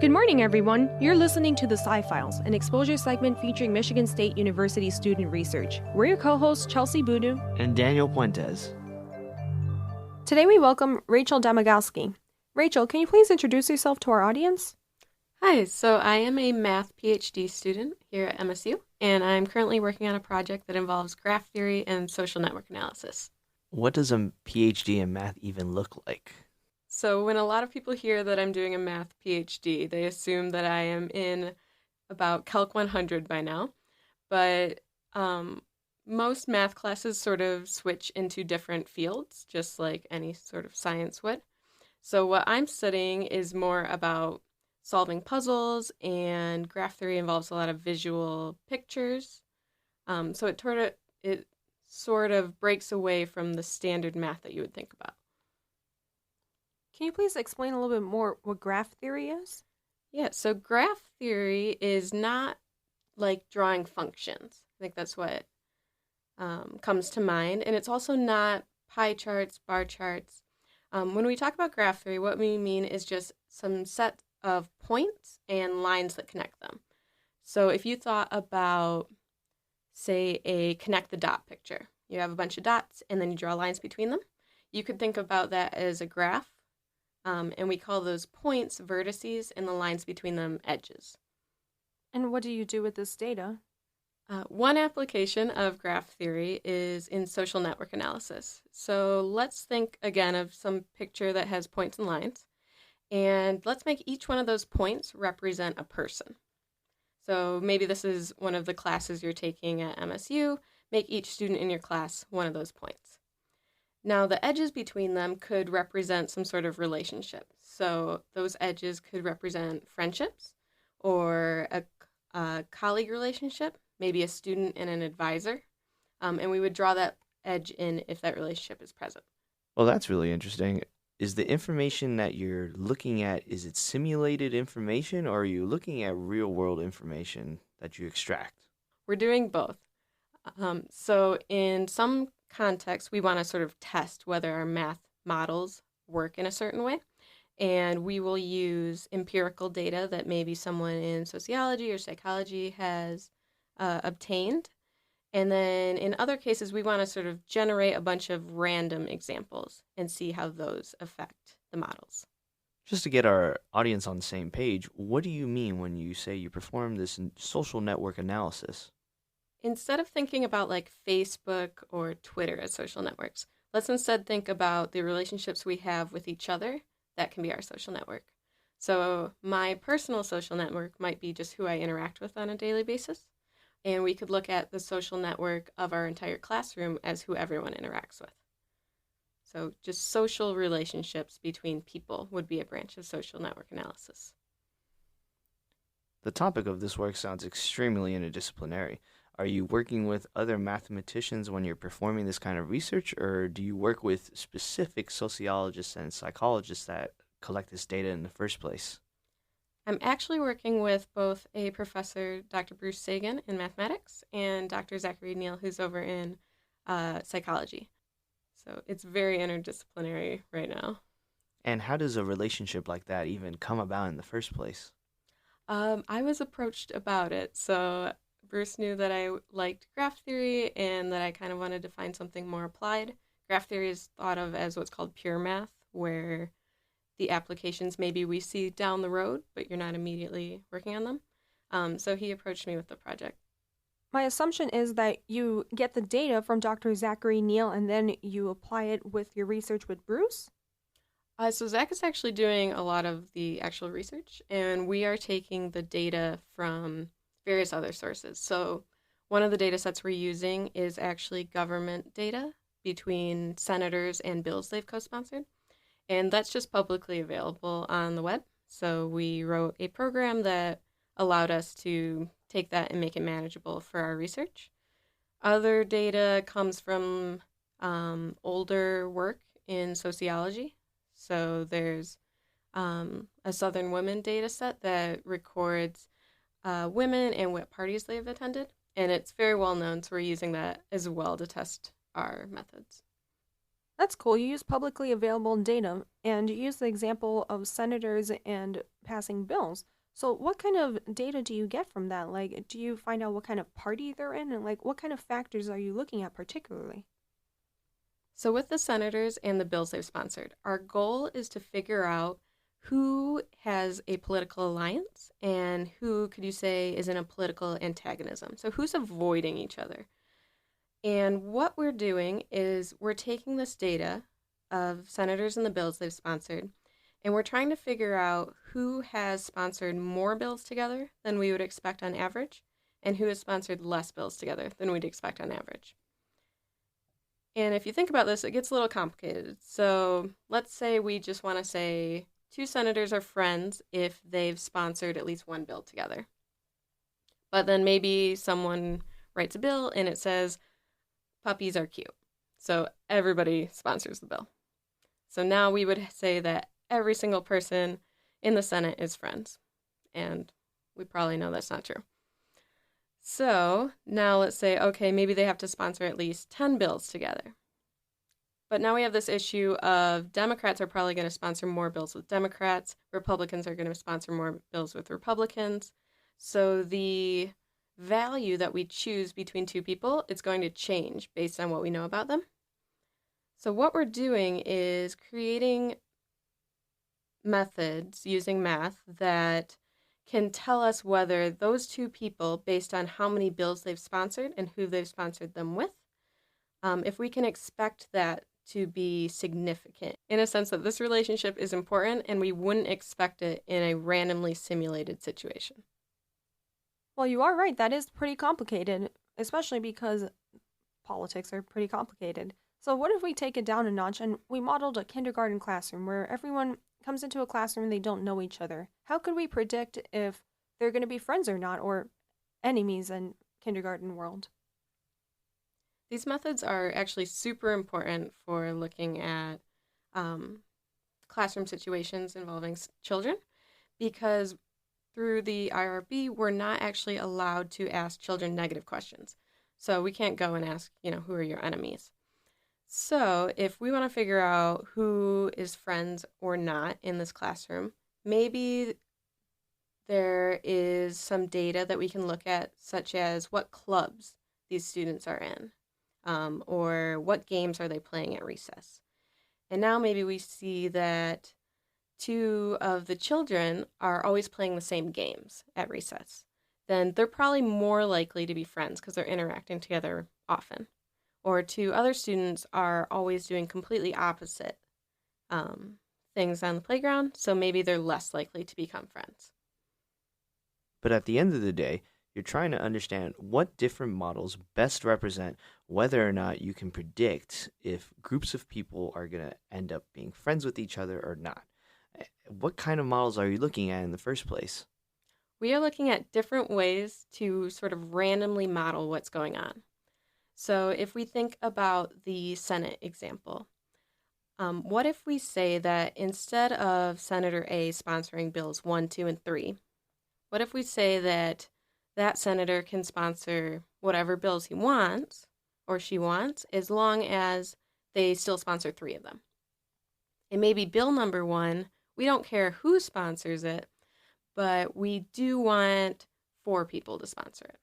Good morning, everyone. You're listening to the Sci-Files, an exposure segment featuring Michigan State University student research. We're your co-hosts, Chelsie and Daniel Puentes. Today we welcome Rachel Domagalski. Rachel, can you please introduce yourself to our audience? Hi, so I am a math Ph.D. student here at MSU, and I'm currently working on a project that involves graph theory and social network analysis. What does a Ph.D. in math even look like? So when a lot of people hear that I'm doing a math PhD, they assume that I am in about Calc 100 by now. But most math classes sort of switch into different fields, just like any sort of science would. So what I'm studying is more about solving puzzles, and graph theory involves a lot of visual pictures. So it sort of breaks away from the standard math that you would think about. Can you please explain a little bit more what graph theory is? Yeah, so graph theory is not like drawing functions. I think that's what comes to mind. And it's also not pie charts, bar charts. When we talk about graph theory, what we mean is just some set of points and lines that connect them. So if you thought about, say, a connect the dot picture, you have a bunch of dots and then you draw lines between them. You could think about that as a graph. And we call those points vertices and the lines between them edges. And what do you do with this data? One application of graph theory is in social network analysis. So let's think again of some picture that has points and lines. And let's make each one of those points represent a person. So maybe this is one of the classes you're taking at MSU. Make each student in your class one of those points. Now, the edges between them could represent some sort of relationship. So those edges could represent friendships or a colleague relationship, maybe a student and an advisor. And we would draw that edge in if that relationship is present. Well, that's really interesting. Is the information that you're looking at, is it simulated information, or are you looking at real-world information that you extract? We're doing both. So in some context, we want to sort of test whether our math models work in a certain way. And we will use empirical data that maybe someone in sociology or psychology has obtained. And then in other cases, we want to sort of generate a bunch of random examples and see how those affect the models. Just to get our audience on the same page, what do you mean when you say you perform this social network analysis? Instead of thinking about like Facebook or Twitter as social networks, let's instead think about the relationships we have with each other. That can be our social network. So my personal social network might be just who I interact with on a daily basis. And we could look at the social network of our entire classroom as who everyone interacts with. So just social relationships between people would be a branch of social network analysis. The topic of this work sounds extremely interdisciplinary. Are you working with other mathematicians when you're performing this kind of research, or do you work with specific sociologists and psychologists that collect this data in the first place? I'm actually working with both a professor, Dr. Bruce Sagan, in mathematics, and Dr. Zachary Neal, who's over in psychology. So it's very interdisciplinary right now. And how does a relationship like that even come about in the first place? I was approached about it. So Bruce knew that I liked graph theory and that I kind of wanted to find something more applied. Graph theory is thought of as what's called pure math, where the applications maybe we see down the road, but you're not immediately working on them. So he approached me with the project. My assumption is that you get the data from Dr. Zachary Neal and then you apply it with your research with Bruce? So Zach is actually doing a lot of the actual research, and we are taking the data from various other sources. So one of the data sets we're using is actually government data between senators and bills they've co-sponsored. And that's just publicly available on the web. So we wrote a program that allowed us to take that and make it manageable for our research. Other data comes from older work in sociology. So there's a Southern Women data set that records women and what parties they've attended. And it's very well known, so we're using that as well to test our methods. That's cool. You use publicly available data and you use the example of senators and passing bills. So, what kind of data do you get from that? Like, do you find out what kind of party they're in and like what kind of factors are you looking at particularly? So, with the senators and the bills they've sponsored, our goal is to figure out who has a political alliance and who, could you say, is in a political antagonism. So, who's avoiding each other. And what we're doing is we're taking this data of senators and the bills they've sponsored, and we're trying to figure out who has sponsored more bills together than we would expect on average, and who has sponsored less bills together than we'd expect on average. And if you think about this, it gets a little complicated. So let's say we just want to say two senators are friends if they've sponsored at least one bill together. But then maybe someone writes a bill and it says, puppies are cute. So everybody sponsors the bill. So now we would say that every single person in the Senate is friends. And we probably know that's not true. So now let's say, okay, maybe they have to sponsor at least 10 bills together. But now we have this issue of Democrats are probably going to sponsor more bills with Democrats. Republicans are going to sponsor more bills with Republicans. So the value that we choose between two people, it's going to change based on what we know about them. So what we're doing is creating methods using math that can tell us whether those two people, based on how many bills they've sponsored and who they've sponsored them with, if we can expect that to be significant, in a sense that this relationship is important and we wouldn't expect it in a randomly simulated situation. Well, you are right. That is pretty complicated, especially because politics are pretty complicated. So, what if we take it down a notch and we modeled a kindergarten classroom where everyone comes into a classroom and they don't know each other? How could we predict if they're going to be friends or not, or enemies in kindergarten world? These methods are actually super important for looking at classroom situations involving children, because through the IRB, we're not actually allowed to ask children negative questions. So we can't go and ask, who are your enemies? So if we want to figure out who is friends or not in this classroom, maybe there is some data that we can look at, such as what clubs these students are in, or what games are they playing at recess. And now maybe we see that two of the children are always playing the same games at recess. Then they're probably more likely to be friends because they're interacting together often. Or two other students are always doing completely opposite things on the playground, so maybe they're less likely to become friends. But at the end of the day, you're trying to understand what different models best represent whether or not you can predict if groups of people are going to end up being friends with each other or not. What kind of models are you looking at in the first place? We are looking at different ways to sort of randomly model what's going on. So if we think about the Senate example, what if we say that instead of Senator A sponsoring bills 1, 2, and 3, what if we say that that senator can sponsor whatever bills he wants or she wants, as long as they still sponsor 3 of them? And maybe bill number 1, we don't care who sponsors it, but we do want 4 people to sponsor it.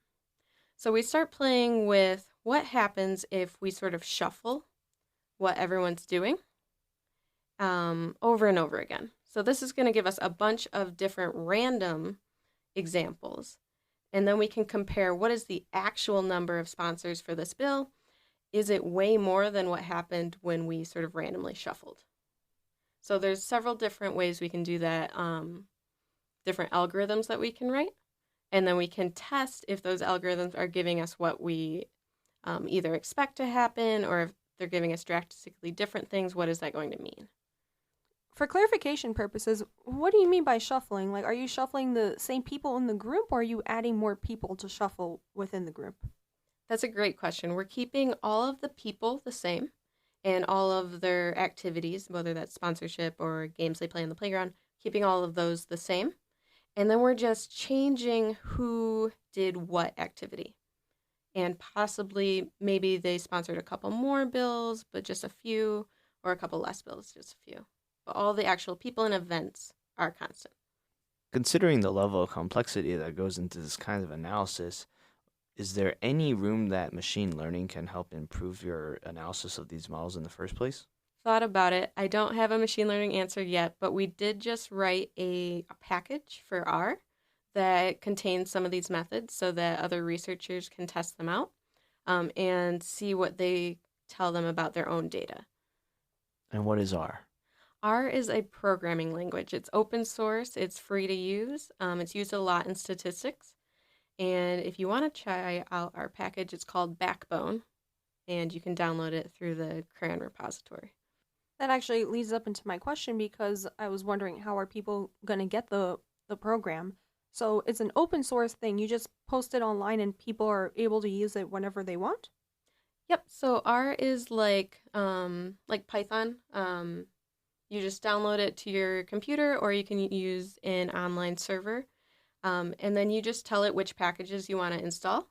So we start playing with what happens if we sort of shuffle what everyone's doing over and over again. So this is going to give us a bunch of different random examples. And then we can compare what is the actual number of sponsors for this bill. Is it way more than what happened when we sort of randomly shuffled? So there's several different ways we can do that, different algorithms that we can write. And then we can test if those algorithms are giving us what we either expect to happen, or if they're giving us drastically different things, what is that going to mean? For clarification purposes, what do you mean by shuffling? Like, are you shuffling the same people in the group, or are you adding more people to shuffle within the group? That's a great question. We're keeping all of the people the same and all of their activities, whether that's sponsorship or games they play on the playground, keeping all of those the same. And then we're just changing who did what activity. And possibly maybe they sponsored a couple more bills, but just a few. or a couple less bills, just a few. But all the actual people and events are constant. Considering the level of complexity that goes into this kind of analysis, is there any room that machine learning can help improve your analysis of these models in the first place? Thought about it. I don't have a machine learning answer yet, but we did just write a package for R that contains some of these methods so that other researchers can test them out and see what they tell them about their own data. And what is R? R is a programming language. It's open source. It's free to use. It's used a lot in statistics. And if you want to try out our package, it's called Backbone, and you can download it through the CRAN repository. That actually leads up into my question because I was wondering how are people going to get the program. So it's an open source thing. You just post it online and people are able to use it whenever they want? Yep. So R is like Python. You just download it to your computer, or you can use an online server. And then you just tell it which packages you want to install.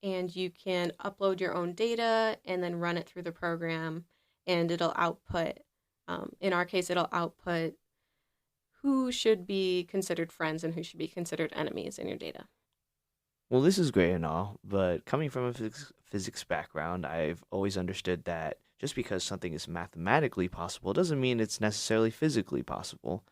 And you can upload your own data and then run it through the program. And it'll output, in our case, it'll output who should be considered friends and who should be considered enemies in your data. Well, this is great and all, but coming from a physics background, I've always understood that just because something is mathematically possible doesn't mean it's necessarily physically possible.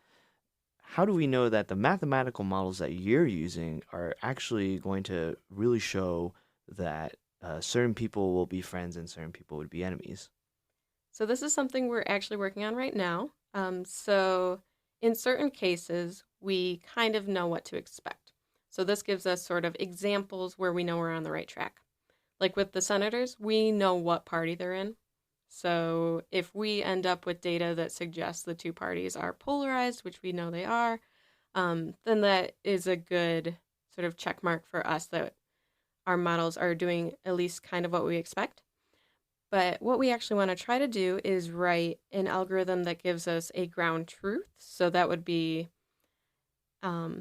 How do we know that the mathematical models that you're using are actually going to really show that certain people will be friends and certain people would be enemies? So this is something we're actually working on right now. So in certain cases, we kind of know what to expect. So this gives us sort of examples where we know we're on the right track. Like with the senators, we know what party they're in. So if we end up with data that suggests the two parties are polarized, which we know they are, then that is a good sort of check mark for us that our models are doing at least kind of what we expect. But what we actually want to try to do is write an algorithm that gives us a ground truth. So that would be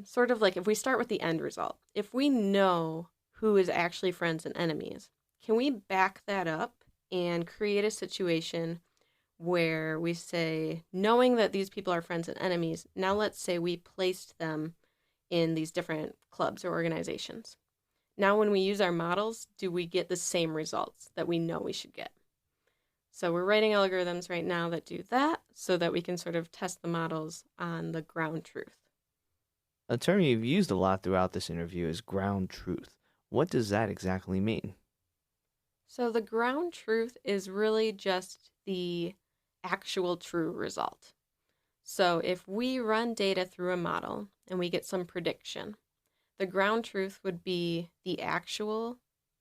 sort of like if we start with the end result. If we know who is actually friends and enemies, can we back that up and create a situation where we say, knowing that these people are friends and enemies, now let's say we placed them in these different clubs or organizations. Now when we use our models, do we get the same results that we know we should get? So we're writing algorithms right now that do that so that we can sort of test the models on the ground truth. A term you've used a lot throughout this interview is ground truth. What does that exactly mean? So the ground truth is really just the actual true result. So if we run data through a model and we get some prediction, the ground truth would be the actual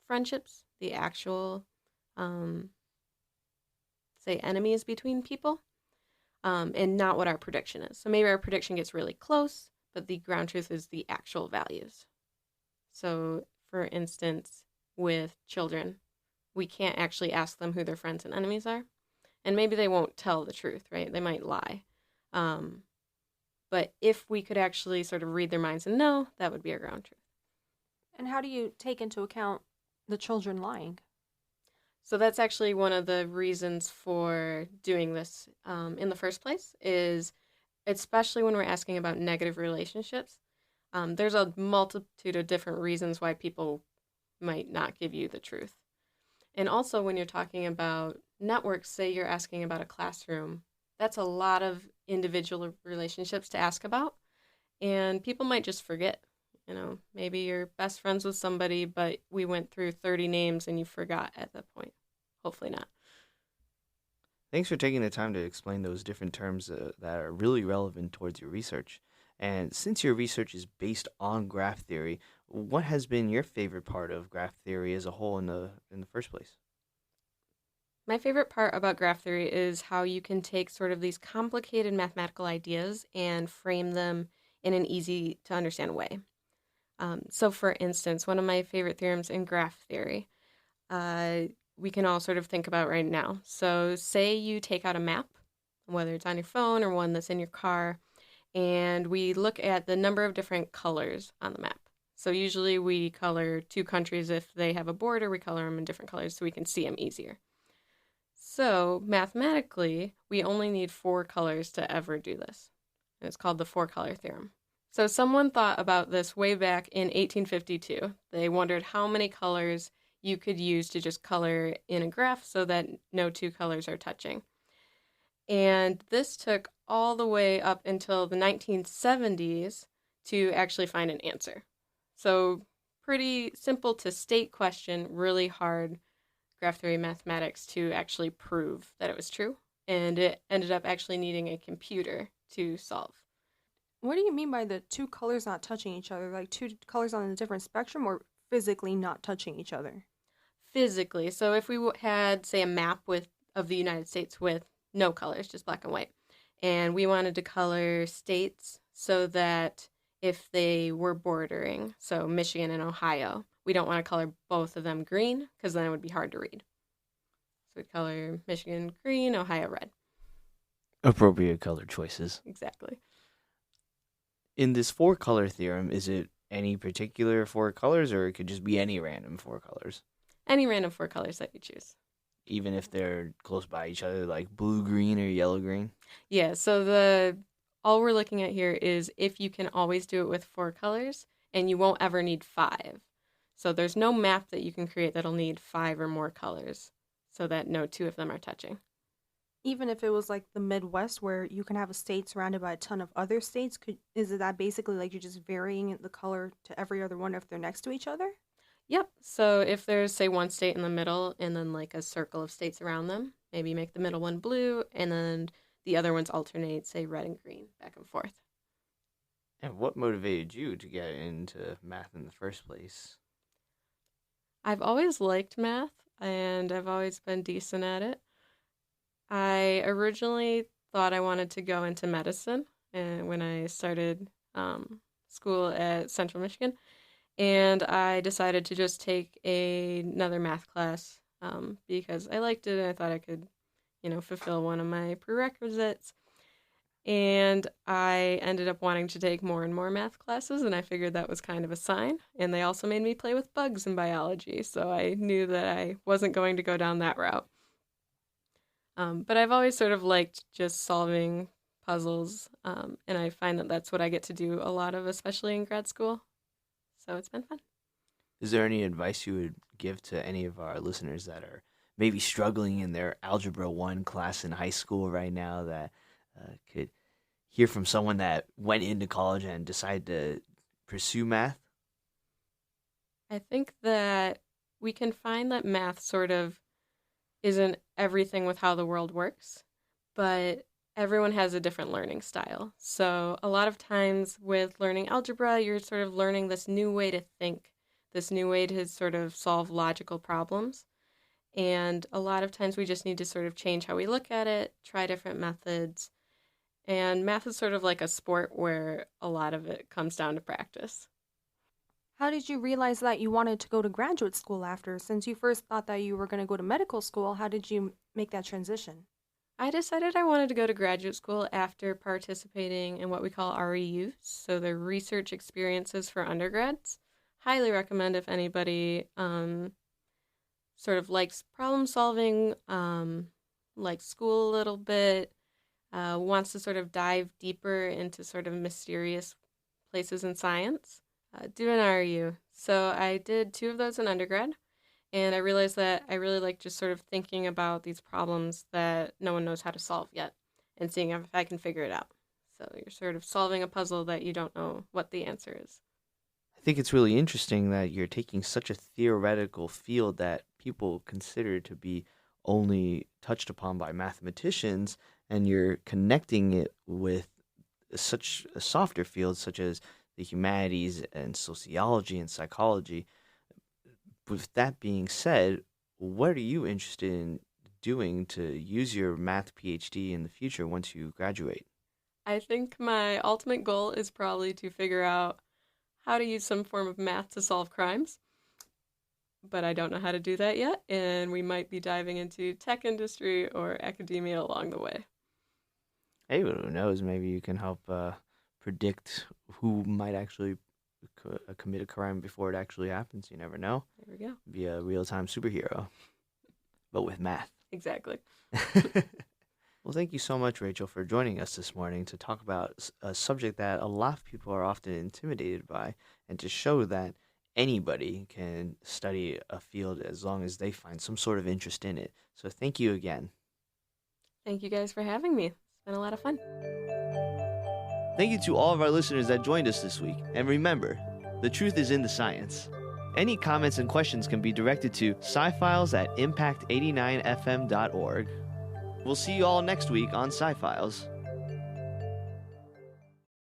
friendships, the actual, say, enemies between people, and not what our prediction is. So maybe our prediction gets really close, but the ground truth is the actual values. So for instance, with children, we can't actually ask them who their friends and enemies are. And maybe they won't tell the truth, right? They might lie. But if we could actually sort of read their minds and know, that would be our ground truth. And how do you take into account the children lying? So that's actually one of the reasons for doing this in the first place is especially when we're asking about negative relationships, there's a multitude of different reasons why people might not give you the truth. And also when you're talking about networks, say you're asking about a classroom, that's a lot of individual relationships to ask about. And people might just forget, maybe you're best friends with somebody, but we went through 30 names and you forgot at that point. Hopefully not. Thanks for taking the time to explain those different terms that are really relevant towards your research. And since your research is based on graph theory, what has been your favorite part of graph theory as a whole in the first place? My favorite part about graph theory is how you can take sort of these complicated mathematical ideas and frame them in an easy to understand way. So for instance, one of my favorite theorems in graph theory, we can all sort of think about right now. So say you take out a map, whether it's on your phone or one that's in your car, and we look at the number of different colors on the map. So usually we color two countries if they have a border, we color them in different colors so we can see them easier. So mathematically, we only need 4 colors to ever do this. And it's called the 4-color theorem. So someone thought about this way back in 1852. They wondered how many colors you could use to just color in a graph so that no 2 colors are touching. And this took all the way up until the 1970s to actually find an answer. So pretty simple to state question, really hard graph theory mathematics to actually prove that it was true. And it ended up actually needing a computer to solve. What do you mean by the 2 colors not touching each other? Like 2 colors on a different spectrum or physically not touching each other? Physically. So if we had, say, a map of the United States with no colors, just black and white, and we wanted to color states so that if they were bordering, so Michigan and Ohio, we don't want to color both of them green because then it would be hard to read. So we'd color Michigan green, Ohio red. Appropriate color choices. Exactly. In this 4-color theorem, is it any particular 4 colors, or it could just be any random 4 colors? Any random 4 colors that you choose. Even if they're close by each other, like blue-green or yellow-green? Yeah, so all we're looking at here is if you can always do it with 4 colors, and you won't ever need 5. So there's no map that you can create that'll need 5 or more colors, so that no 2 of them are touching. Even if it was like the Midwest where you can have a state surrounded by a ton of other states, is it that basically like you're just varying the color to every other one if they're next to each other? Yep. So if there's, say, one state in the middle and then like a circle of states around them, maybe make the middle one blue and then the other ones alternate, say, red and green, back and forth. And what motivated you to get into math in the first place? I've always liked math and I've always been decent at it. I originally thought I wanted to go into medicine and when I started school at Central Michigan. And I decided to just take another math class because I liked it and I thought I could, fulfill one of my prerequisites. And I ended up wanting to take more and more math classes, and I figured that was kind of a sign. And they also made me play with bugs in biology, so I knew that I wasn't going to go down that route. But I've always sort of liked just solving puzzles, and I find that that's what I get to do a lot of, especially in grad school. So it's been fun. Is there any advice you would give to any of our listeners that are maybe struggling in their Algebra 1 class in high school right now that could hear from someone that went into college and decided to pursue math? I think that we can find that math sort of isn't everything with how the world works, but everyone has a different learning style. So a lot of times with learning algebra, you're sort of learning this new way to think, this new way to sort of solve logical problems. And a lot of times we just need to sort of change how we look at it, try different methods. And math is sort of like a sport where a lot of it comes down to practice. How did you realize that you wanted to go to graduate school after? Since you first thought that you were going to go to medical school, how did you make that transition? I decided I wanted to go to graduate school after participating in what we call REUs, so the research experiences for undergrads. Highly recommend if anybody sort of likes problem solving, likes school a little bit, wants to sort of dive deeper into sort of mysterious places in science. Do an REU. So I did 2 of those in undergrad. And I realized that I really like just sort of thinking about these problems that no one knows how to solve yet and seeing if I can figure it out. So you're sort of solving a puzzle that you don't know what the answer is. I think it's really interesting that you're taking such a theoretical field that people consider to be only touched upon by mathematicians, and you're connecting it with such a softer field such as the humanities and sociology and psychology. With that being said, what are you interested in doing to use your math PhD in the future once you graduate? I think my ultimate goal is probably to figure out how to use some form of math to solve crimes. But I don't know how to do that yet, and we might be diving into tech industry or academia along the way. Hey, who knows? Maybe you can help predict who might actually commit a crime before it actually happens. You never know. There we go. Be a real-time superhero, but with math. Exactly. Well, thank you so much, Rachel, for joining us this morning to talk about a subject that a lot of people are often intimidated by, and to show that anybody can study a field as long as they find some sort of interest in it. So thank you again. Thank you guys for having me. It's been a lot of fun. Thank you to all of our listeners that joined us this week. And remember, the truth is in the science. Any comments and questions can be directed to Sci-Files at impact89fm.org. We'll see you all next week on Sci-Files.